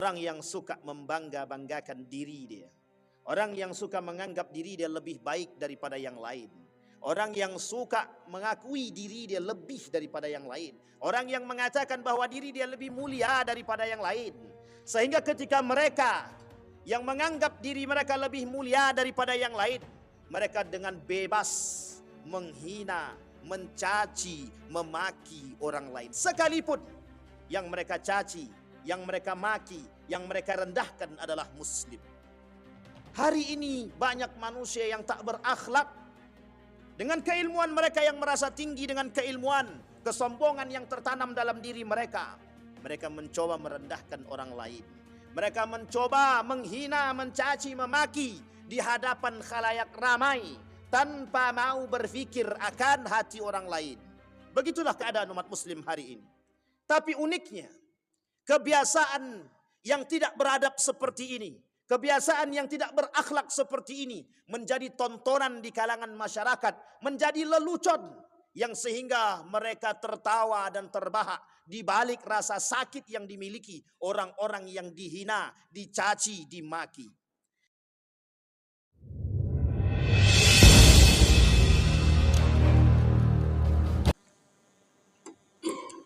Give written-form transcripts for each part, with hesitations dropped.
Orang yang suka membangga-banggakan diri dia. Orang yang suka menganggap diri dia lebih baik daripada yang lain. Orang yang suka mengakui diri dia lebih daripada yang lain. Orang yang mengatakan bahwa diri dia lebih mulia daripada yang lain. Sehingga ketika mereka yang menganggap diri mereka lebih mulia daripada yang lain, mereka dengan bebas menghina, mencaci, memaki orang lain. Sekalipun yang mereka caci, yang mereka maki, yang mereka rendahkan adalah muslim. Hari ini banyak manusia yang tak berakhlak. Dengan keilmuan mereka yang merasa tinggi, dengan keilmuan, kesombongan yang tertanam dalam diri mereka, mereka mencoba merendahkan orang lain. Mereka mencoba menghina, mencaci, memaki di hadapan khalayak ramai tanpa mau berfikir akan hati orang lain. Begitulah keadaan umat muslim hari ini. Tapi uniknya, kebiasaan yang tidak beradab seperti ini, kebiasaan yang tidak berakhlak seperti ini menjadi tontonan di kalangan masyarakat, menjadi lelucon yang sehingga mereka tertawa dan terbahak di balik rasa sakit yang dimiliki orang-orang yang dihina, dicaci, dimaki.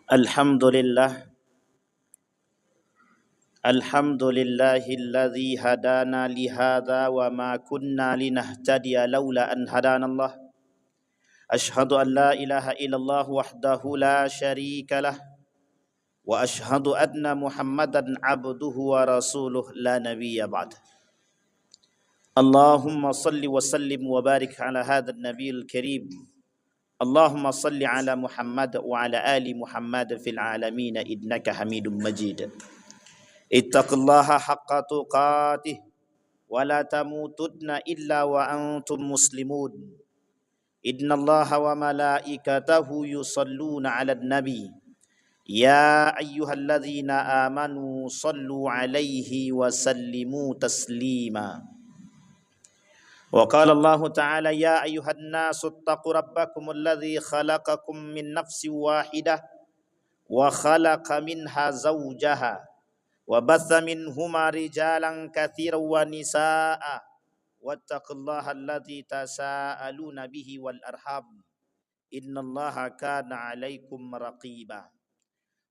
Alhamdulillah. Alhamdulillahilladzi hadana lihadza wa ma kunna linahtadiya laula an hadanallah. Ashhadu an la ilaha illallah wahdahu la syarika lah. Wa ashhadu anna Muhammadan abduhu wa rasuluh la nabiyya ba'd. Allahumma salli wa sallim wa barik ala hadzal nabiyil karim. Allahumma salli ala Muhammad wa ala ali Muhammad fil alamin innaka Hamidum Majid. Ittaqullaha haqqa tuqatih wa la tamutunna illa wa antum muslimun. Innallaha wa malaikatahu yusalluna 'alan nabi. Ya ayyuhalladzina amanu sallu 'alaihi wa sallimu taslima. Wa qala Allah ta'ala ya ayyuhan nasu ittaqu rabbakumul ladzi khalaqakum min nafsin wahidah wa khalaqa minha zawjaha wa batha minhuma rijalan katsiran wa nisaa wattaqullaha alladzi tasaaluna bihi wal arham innallaha kana 'alaikum raqiba.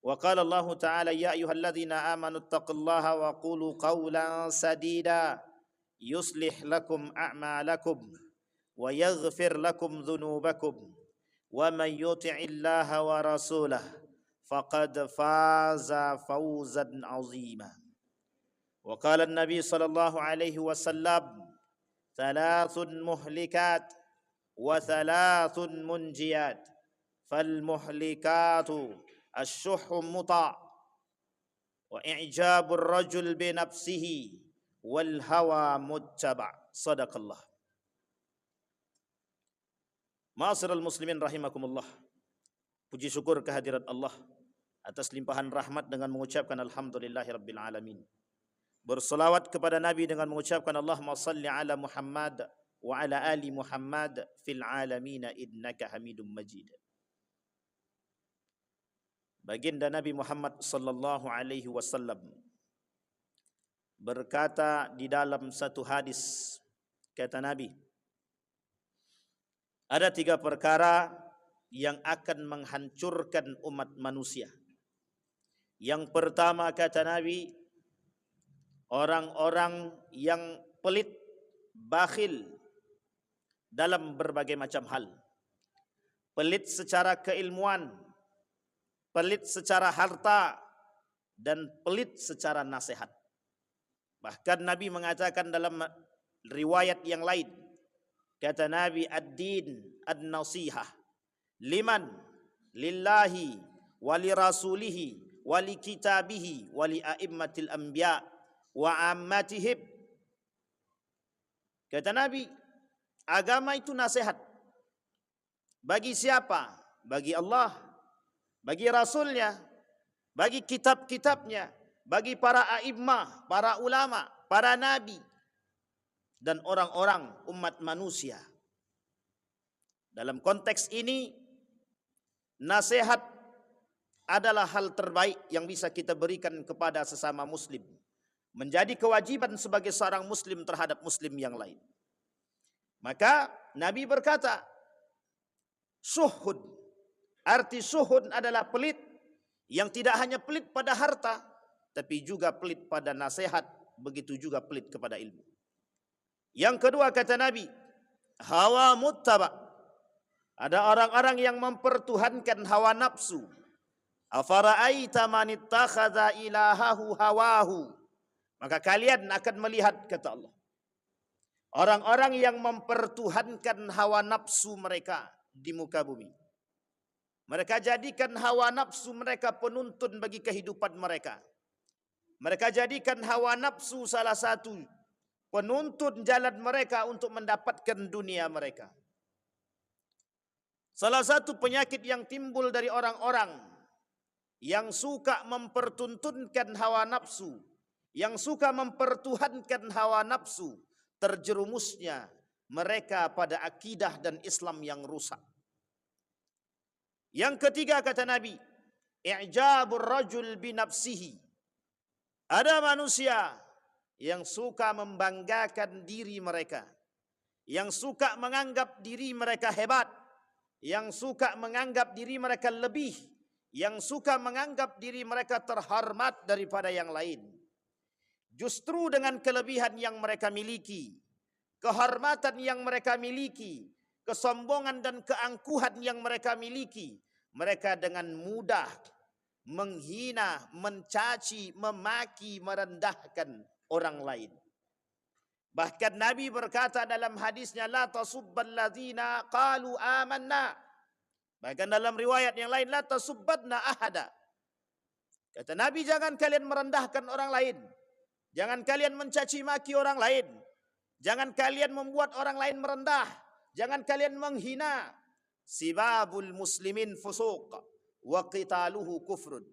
Wa qala Allah ta'ala ya ayyuhalladzina amanu ittaqullaha wa qulu qawlan sadida yuslih lakum a'malakum wa yaghfir lakum dhunubakum wa man yuti'illaha wa rasulahu faqad faza fawzan azima. Wa qala an-nabi sallallahu alaihi wasallam thalathun muhlikat wa thalathun munjiyat. Fal muhlikatu asy-syuhhu muta' wa i'jabur rajul bi nafsihi wal hawa muttaba'. Sadaqallah. Ma'asyiral muslimin rahimakumullah. Puji syukur kehadirat Allah atas limpahan rahmat dengan mengucapkan alhamdulillahirabbil alamin. Berselawat kepada Nabi dengan mengucapkan Allahumma salli ala Muhammad wa ala ali Muhammad fil alamin innaka Hamidum Majid. Baginda Nabi Muhammad sallallahu alaihi wasallam berkata di dalam satu hadis, kata Nabi, ada 3 perkara yang akan menghancurkan umat manusia. Yang pertama kata Nabi, orang-orang yang pelit, bakhil dalam berbagai macam hal. Pelit secara keilmuan, pelit secara harta, dan pelit secara nasihat. Bahkan Nabi mengatakan dalam riwayat yang lain, kata Nabi, ad-din ad-nasihah liman lillahi wali rasulihi wali kitabihi wali a'immatil anbiya wa ammatihim. Kata Nabi, agama itu nasihat. Bagi siapa? Bagi Allah, bagi Rasulnya, bagi kitab-kitabnya, bagi para a'immah, para ulama, para nabi, dan orang-orang umat manusia. Dalam konteks ini, nasihat adalah hal terbaik yang bisa kita berikan kepada sesama muslim. menjadi kewajiban sebagai seorang muslim terhadap muslim yang lain. Maka Nabi berkata, suhud. Arti suhud adalah pelit yang tidak hanya pelit pada harta, tapi juga pelit pada nasihat, begitu juga pelit kepada ilmu. Yang kedua kata Nabi, hawa muttaba. Ada orang-orang yang mempertuhankan hawa nafsu. Afara'aita man ittakhadha ilahahu hawahu. Maka kalian akan melihat, kata Allah, orang-orang yang mempertuhankan hawa nafsu mereka di muka bumi. Mereka jadikan hawa nafsu mereka penuntun bagi kehidupan mereka. Mereka jadikan hawa nafsu salah satu penuntun jalan mereka untuk mendapatkan dunia mereka. Salah satu penyakit yang timbul dari orang-orang yang suka mempertuntunkan hawa nafsu, yang suka mempertuhankan hawa nafsu, terjerumusnya mereka pada akidah dan Islam yang rusak. Yang ketiga kata Nabi, i'jabur rajul binafsihi. Ada manusia yang suka membanggakan diri mereka, yang suka menganggap diri mereka hebat, yang suka menganggap diri mereka lebih, yang suka menganggap diri mereka terhormat daripada yang lain. Justru dengan kelebihan yang mereka miliki, kehormatan yang mereka miliki, kesombongan dan keangkuhan yang mereka miliki, mereka dengan mudah menghina, mencaci, memaki, merendahkan orang lain. Bahkan Nabi berkata dalam hadisnya, la tasubbal ladzina qalu amanna. Bahkan dalam riwayat yang lain, la tasubbadna ahada. Kata Nabi, jangan kalian merendahkan orang lain. Jangan kalian mencaci maki orang lain. Jangan kalian membuat orang lain merendah. Jangan kalian menghina. Sibabul muslimin fusuq wa qitaluhu kufrun.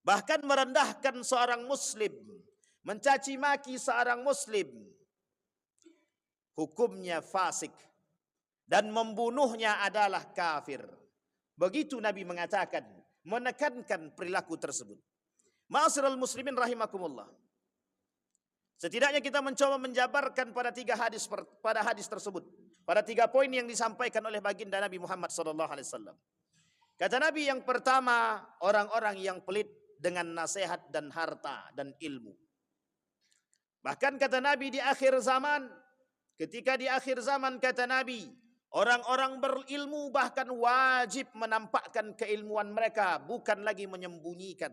Bahkan merendahkan seorang muslim, mencaci maki seorang muslim, hukumnya fasik, dan membunuhnya adalah kafir. Begitu Nabi mengatakan, menekankan perilaku tersebut. Ma'asyiral muslimin rahimakumullah. Setidaknya kita mencoba menjabarkan pada hadis tersebut, pada 3 poin yang disampaikan oleh baginda Nabi Muhammad SAW. Kata Nabi, yang pertama, orang-orang yang pelit dengan nasihat dan harta dan ilmu. Bahkan kata Nabi di akhir zaman, ketika di akhir zaman kata Nabi, orang-orang berilmu bahkan wajib menampakkan keilmuan mereka, bukan lagi menyembunyikan.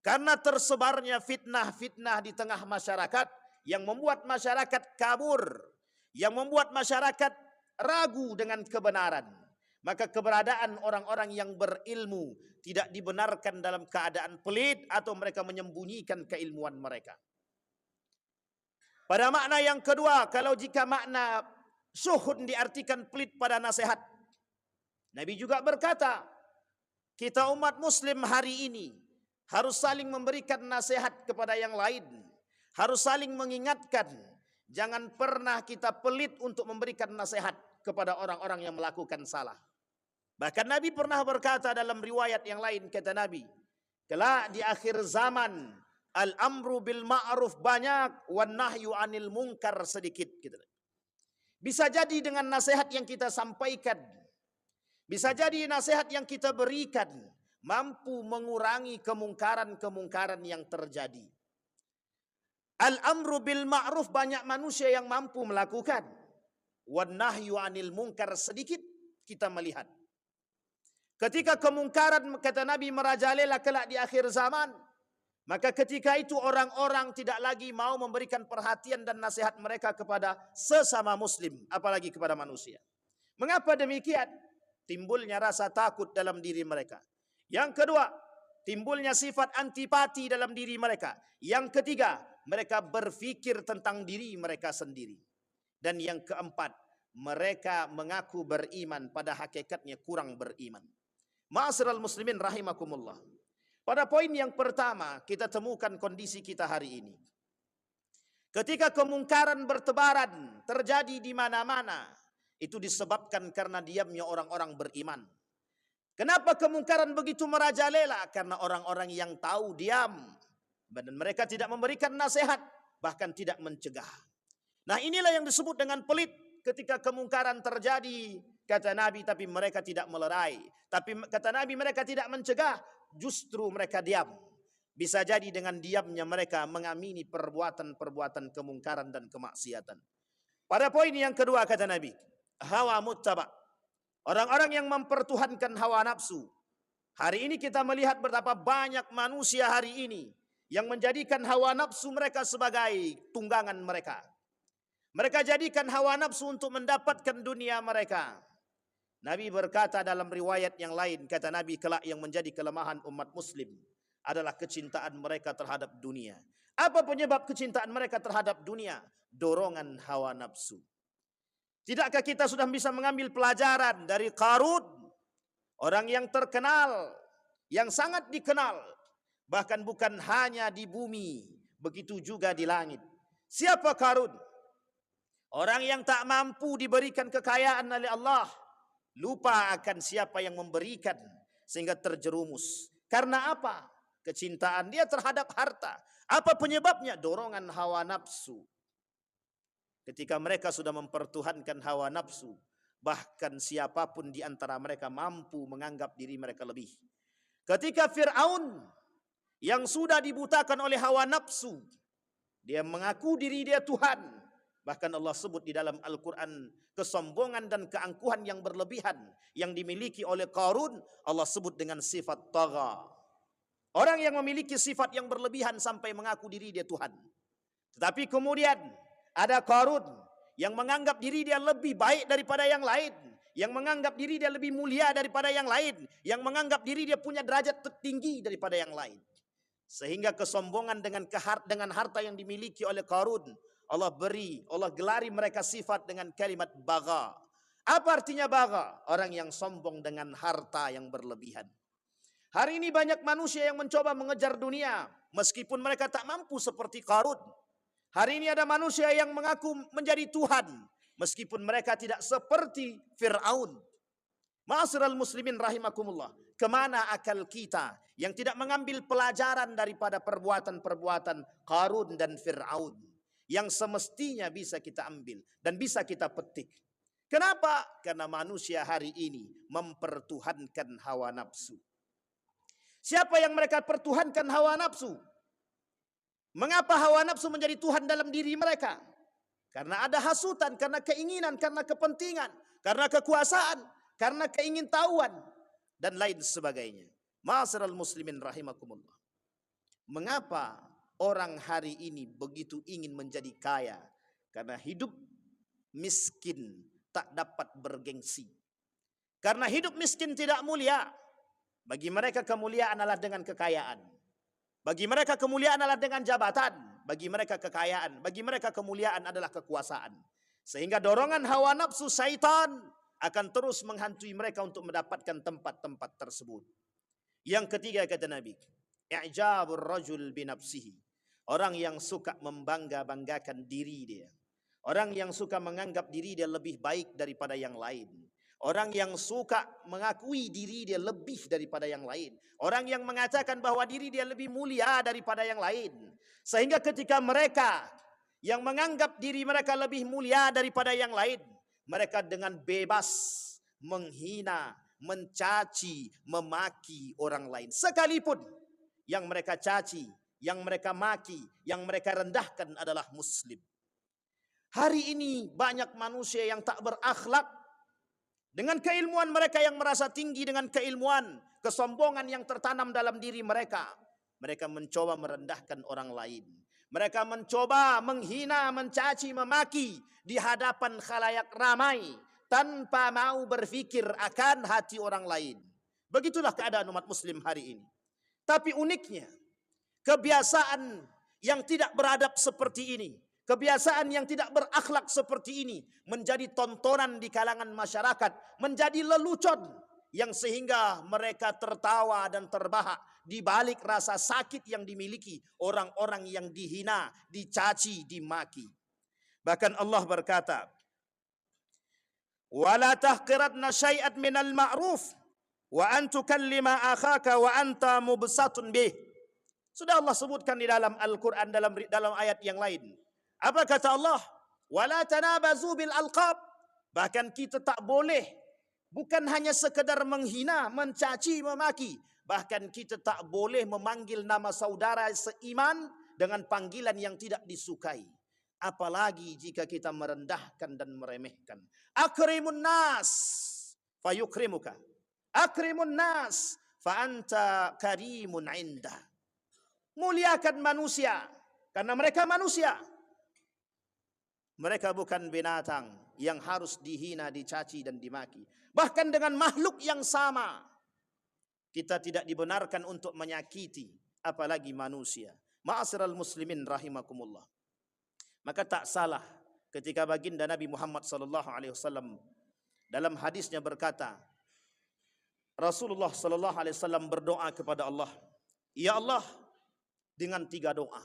Karena tersebarnya fitnah-fitnah di tengah masyarakat yang membuat masyarakat kabur, yang membuat masyarakat ragu dengan kebenaran. Maka keberadaan orang-orang yang berilmu tidak dibenarkan dalam keadaan pelit atau mereka menyembunyikan keilmuan mereka. Pada makna yang kedua, kalau jika makna syuhud diartikan pelit pada nasihat, Nabi juga berkata, kita umat muslim hari ini harus saling memberikan nasihat kepada yang lain, harus saling mengingatkan. Jangan pernah kita pelit untuk memberikan nasihat kepada orang-orang yang melakukan salah. Bahkan Nabi pernah berkata dalam riwayat yang lain, kata Nabi, kelak di akhir zaman, al-amru bil ma'ruf banyak, wan nahyu anil munkar sedikit. Bisa jadi dengan nasihat yang kita sampaikan, bisa jadi nasihat yang kita berikan, mampu mengurangi kemungkaran-kemungkaran yang terjadi. Al-amru bil ma'ruf banyak manusia yang mampu melakukan. Wan nahyu anil munkar sedikit kita melihat. Ketika kemungkaran, kata Nabi, merajalela kelak di akhir zaman, maka ketika itu orang-orang tidak lagi mau memberikan perhatian dan nasihat mereka kepada sesama muslim, apalagi kepada manusia. Mengapa demikian? Timbulnya rasa takut dalam diri mereka. Yang kedua, timbulnya sifat antipati dalam diri mereka. Yang ketiga, mereka berfikir tentang diri mereka sendiri. Dan yang keempat, mereka mengaku beriman, pada hakikatnya kurang beriman. Ma'asyiral muslimin rahimakumullah. Pada poin yang pertama, kita temukan kondisi kita hari ini. Ketika kemungkaran bertebaran, terjadi di mana-mana, itu disebabkan karena diamnya orang-orang beriman. Kenapa kemungkaran begitu merajalela? Karena orang-orang yang tahu diam. Dan mereka tidak memberikan nasihat, bahkan tidak mencegah. Nah, inilah yang disebut dengan pelit. Ketika kemungkaran terjadi, kata Nabi, tapi mereka tidak melerai. Tapi kata Nabi, mereka tidak mencegah, justru mereka diam. Bisa jadi dengan diamnya mereka mengamini perbuatan-perbuatan kemungkaran dan kemaksiatan. Pada poin yang kedua kata Nabi, hawa muttaba. Orang-orang yang mempertuhankan hawa nafsu. Hari ini kita melihat betapa banyak manusia hari ini yang menjadikan hawa nafsu mereka sebagai tunggangan mereka. Mereka jadikan hawa nafsu untuk mendapatkan dunia mereka. Nabi berkata dalam riwayat yang lain, kata Nabi, kelak yang menjadi kelemahan umat muslim adalah kecintaan mereka terhadap dunia. Apa penyebab kecintaan mereka terhadap dunia? Dorongan hawa nafsu. Tidakkah kita sudah bisa mengambil pelajaran dari Qarun, orang yang terkenal, yang sangat dikenal, bahkan bukan hanya di bumi, begitu juga di langit. Siapa Qarun? Orang yang tak mampu diberikan kekayaan oleh Allah, lupa akan siapa yang memberikan, sehingga terjerumus. Karena apa? Kecintaan dia terhadap harta. Apa penyebabnya? Dorongan hawa nafsu. Ketika mereka sudah mempertuhankan hawa nafsu, bahkan siapapun di antara mereka mampu menganggap diri mereka lebih. Ketika Fir'aun yang sudah dibutakan oleh hawa nafsu, dia mengaku diri dia Tuhan. Bahkan Allah sebut di dalam Al-Quran kesombongan dan keangkuhan yang berlebihan yang dimiliki oleh Qarun, Allah sebut dengan sifat tagha. Orang yang memiliki sifat yang berlebihan sampai mengaku diri dia Tuhan. Tetapi kemudian ada Qarun yang menganggap diri dia lebih baik daripada yang lain, yang menganggap diri dia lebih mulia daripada yang lain, yang menganggap diri dia punya derajat tertinggi daripada yang lain. Sehingga kesombongan dengan harta yang dimiliki oleh Qarun, Allah gelari mereka sifat dengan kalimat bagha. Apa artinya bagha? Orang yang sombong dengan harta yang berlebihan. Hari ini banyak manusia yang mencoba mengejar dunia, meskipun mereka tak mampu seperti Qarun. Hari ini ada manusia yang mengaku menjadi Tuhan, meskipun mereka tidak seperti Fir'aun. Ma'asyiral muslimin rahimakumullah. Kemana akal kita yang tidak mengambil pelajaran daripada perbuatan-perbuatan Qarun dan Fir'aun, yang semestinya bisa kita ambil dan bisa kita petik. Kenapa? Karena manusia hari ini mempertuhankan hawa nafsu. Siapa yang mereka pertuhankan hawa nafsu? Mengapa hawa nafsu menjadi Tuhan dalam diri mereka? Karena ada hasutan, karena keinginan, karena kepentingan, karena kekuasaan, karena keingintahuan, dan lain sebagainya. Ma'asyiral muslimin rahimakumullah. Mengapa orang hari ini begitu ingin menjadi kaya? Karena hidup miskin tak dapat bergengsi. Karena hidup miskin tidak mulia. Bagi mereka kemuliaan adalah dengan kekayaan. Bagi mereka kemuliaan adalah dengan jabatan. Bagi mereka kekayaan, bagi mereka kemuliaan adalah kekuasaan. Sehingga dorongan hawa nafsu syaitan akan terus menghantui mereka untuk mendapatkan tempat-tempat tersebut. Yang ketiga kata Nabi, i'jabur rajul binafsihi. Orang yang suka membangga-banggakan diri dia. Orang yang suka menganggap diri dia lebih baik daripada yang lain. Orang yang suka mengakui diri dia lebih daripada yang lain. Orang yang mengatakan bahwa diri dia lebih mulia daripada yang lain. Sehingga ketika mereka yang menganggap diri mereka lebih mulia daripada yang lain, mereka dengan bebas menghina, mencaci, memaki orang lain. Sekalipun yang mereka caci, yang mereka maki, yang mereka rendahkan adalah muslim. Hari ini banyak manusia yang tak berakhlak. Dengan keilmuan mereka yang merasa tinggi, dengan keilmuan, kesombongan yang tertanam dalam diri mereka, mereka mencoba merendahkan orang lain. Mereka mencoba menghina, mencaci, memaki di hadapan khalayak ramai tanpa mau berfikir akan hati orang lain. Begitulah keadaan umat muslim hari ini. Tapi uniknya, kebiasaan yang tidak beradab seperti ini, kebiasaan yang tidak berakhlak seperti ini menjadi tontonan di kalangan masyarakat, menjadi lelucon yang sehingga mereka tertawa dan terbahak di balik rasa sakit yang dimiliki orang-orang yang dihina, dicaci, dimaki. Bahkan Allah berkata, "Wala tahqiratna syai'at minal ma'ruf wa an tukallima akhaka wa anta mubsatun bih." Sudah Allah sebutkan di dalam Al-Quran, dalam ayat yang lain. Apa kata Allah? Wala tanabazu bil alqab. Bahkan kita tak boleh, bukan hanya sekedar menghina, mencaci, memaki. Bahkan kita tak boleh memanggil nama saudara seiman dengan panggilan yang tidak disukai. Apalagi jika kita merendahkan dan meremehkan. Akrimun nas fayukrimuka. Akrimun nas fa anta karimun indah. Muliakan manusia karena mereka manusia. Mereka bukan binatang yang harus dihina, dicaci dan dimaki. Bahkan dengan makhluk yang sama kita tidak dibenarkan untuk menyakiti, apalagi manusia. Ma'asyiral muslimin rahimakumullah. Maka tak salah ketika baginda Nabi Muhammad sallallahu alaihi wasallam dalam hadisnya berkata, Rasulullah sallallahu alaihi wasallam berdoa kepada Allah, "Ya Allah," dengan 3 doa.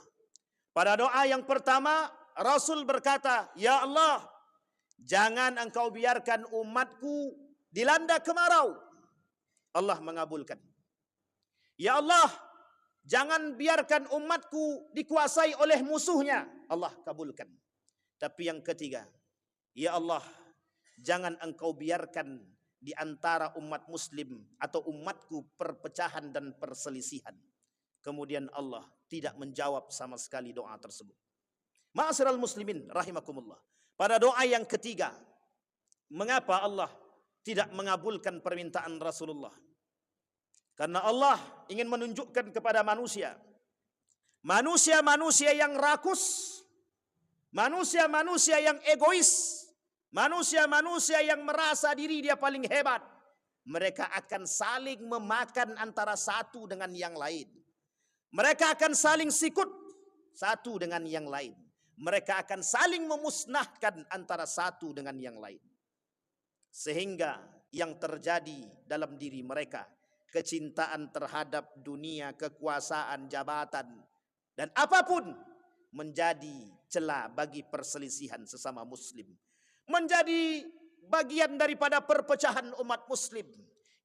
Pada doa yang pertama, Rasul berkata, "Ya Allah, jangan engkau biarkan umatku dilanda kemarau." Allah mengabulkan. "Ya Allah, jangan biarkan umatku dikuasai oleh musuhnya." Allah kabulkan. Tapi yang ketiga, "Ya Allah, jangan engkau biarkan di antara umat muslim atau umatku perpecahan dan perselisihan." Kemudian Allah tidak menjawab sama sekali doa tersebut. Ma'asyiral muslimin rahimakumullah. Pada doa yang ketiga, mengapa Allah tidak mengabulkan permintaan Rasulullah? Karena Allah ingin menunjukkan kepada manusia, manusia-manusia yang rakus, manusia-manusia yang egois, manusia-manusia yang merasa diri dia paling hebat, mereka akan saling memakan antara satu dengan yang lain. Mereka akan saling sikut satu dengan yang lain. Mereka akan saling memusnahkan antara satu dengan yang lain. Sehingga yang terjadi dalam diri mereka, kecintaan terhadap dunia, kekuasaan, jabatan, dan apapun menjadi celah bagi perselisihan sesama muslim. Menjadi bagian daripada perpecahan umat muslim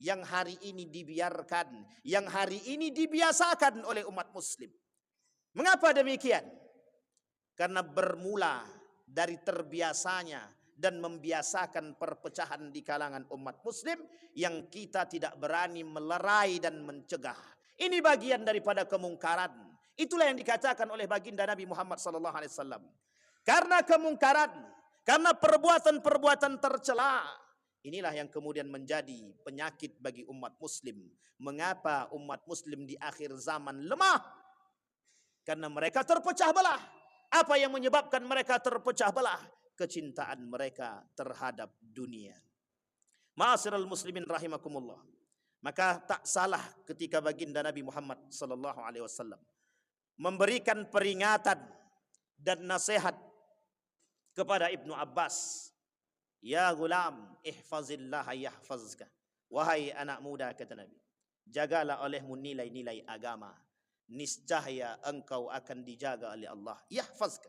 yang hari ini dibiarkan, yang hari ini dibiasakan oleh umat muslim. Mengapa demikian? Karena bermula dari terbiasanya dan membiasakan perpecahan di kalangan umat muslim yang kita tidak berani melerai dan mencegah. Ini bagian daripada kemungkaran. Itulah yang dikatakan oleh baginda Nabi Muhammad SAW. Karena kemungkaran, karena perbuatan-perbuatan tercela, inilah yang kemudian menjadi penyakit bagi umat muslim. Mengapa umat muslim di akhir zaman lemah? Karena mereka terpecah belah. Apa yang menyebabkan mereka terpecah belah? Kecintaan mereka terhadap dunia. Ma'asyiral muslimin rahimakumullah. Maka tak salah ketika baginda Nabi Muhammad sallallahu alaihi wasallam memberikan peringatan dan nasihat kepada Ibnu Abbas. "Ya gulam, ihfazillah yahfazka." Wahai anak muda, kata Nabi, jagalah olehmu nilai-nilai agama. Niscaya engkau akan dijaga oleh Allah. Yahfazka.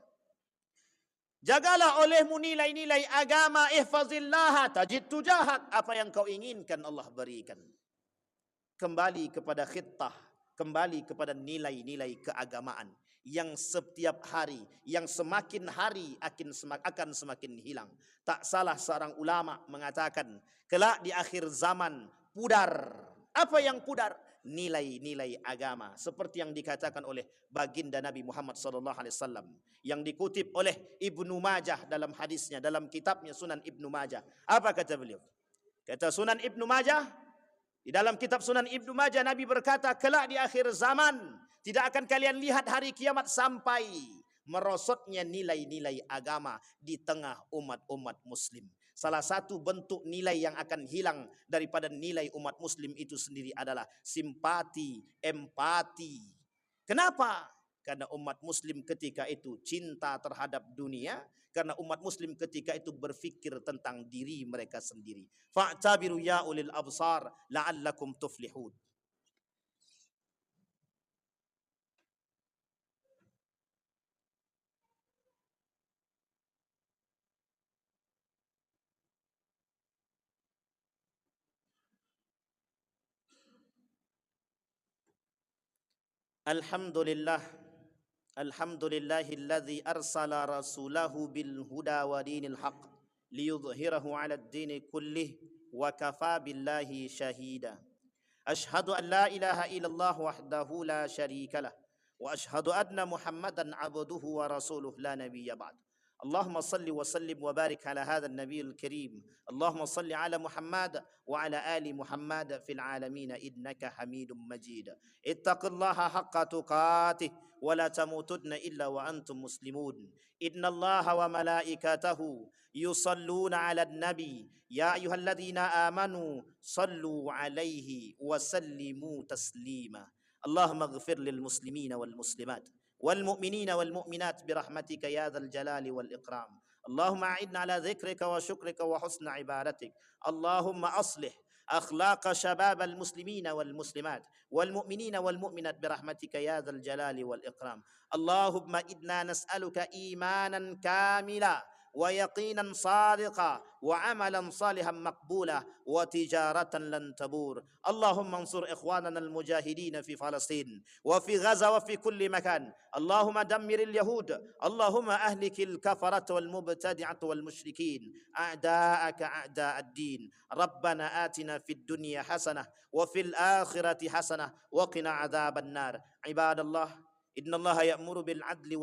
Jagalah olehmu nilai-nilai agama. Ihfazillah tajid tujahak. Apa yang kau inginkan Allah berikan. Kembali kepada khittah, kembali kepada nilai-nilai keagamaan yang setiap hari, yang semakin hari akan semakin hilang. Tak salah seorang ulama mengatakan, kelak di akhir zaman pudar. Apa yang pudar? Nilai-nilai agama, seperti yang dikatakan oleh baginda Nabi Muhammad SAW, yang dikutip oleh Ibnu Majah dalam hadisnya, dalam kitabnya Sunan Ibnu Majah. Apa kata beliau? Kata Sunan Ibnu Majah, di dalam kitab Sunan Ibnu Majah, Nabi berkata, kelak di akhir zaman tidak akan kalian lihat hari kiamat sampai merosotnya nilai-nilai agama di tengah umat-umat muslim. Salah satu bentuk nilai yang akan hilang daripada nilai umat muslim itu sendiri adalah simpati, empati. Kenapa? Karena umat muslim ketika itu cinta terhadap dunia, karena umat muslim ketika itu berfikir tentang diri mereka sendiri. Fa'tabiru ya ulil absar la'allakum tuflihun. Alhamdulillah. Alhamdulillahilladzi arsala rasulahu bil huda wa dinil haq liyudhhirahu 'ala ad-dini kullih wa kafa billahi shahida. Ashhadu an la ilaha illallah wahdahu la syarika lah wa ashhadu anna Muhammadan 'abduhu wa rasuluh la nabiyya ba'd. Allahumma salli wa sallim wa barik ala hadzal nabiyil karim. Allahumma salli ala Muhammad wa ala ali Muhammad fil alamin innaka Hamidum Majid. Ittaqillaha haqqa tuqatih wa la tamutunna illa wa antum muslimun. Innallaha wa malaikatahu yusalluna 'alan nabi ya ayyuhalladzina amanu sallu 'alaihi wa sallimu taslima. Allahumma ighfir lil muslimina wal muslimat والمؤمنين والمؤمنات برحمتك يا ذا الجلال والإكرام. اللهم أعنا على ذكرك وشكرك وحسن عبادتك. اللهم أصلح أخلاق شباب المسلمين والمسلمات والمؤمنين والمؤمنات برحمتك يا ذا الجلال والإكرام. اللهم إنا نسألك إيمانا كاملا ويقينا صادقا وعملا صالحا مقبولا وتجارة لن تبور. اللهم انصر إخواننا المجاهدين في فلسطين وفي غزة وفي كل مكان. اللهم دمر اليهود. اللهم أهلك الكفرة والمبتدعة والمشركين أعداءك أعداء الدين. ربنا آتنا في الدنيا حسنة وفي الآخرة حسنة وقنا عذاب النار. عباد الله إن الله يأمر بالعدل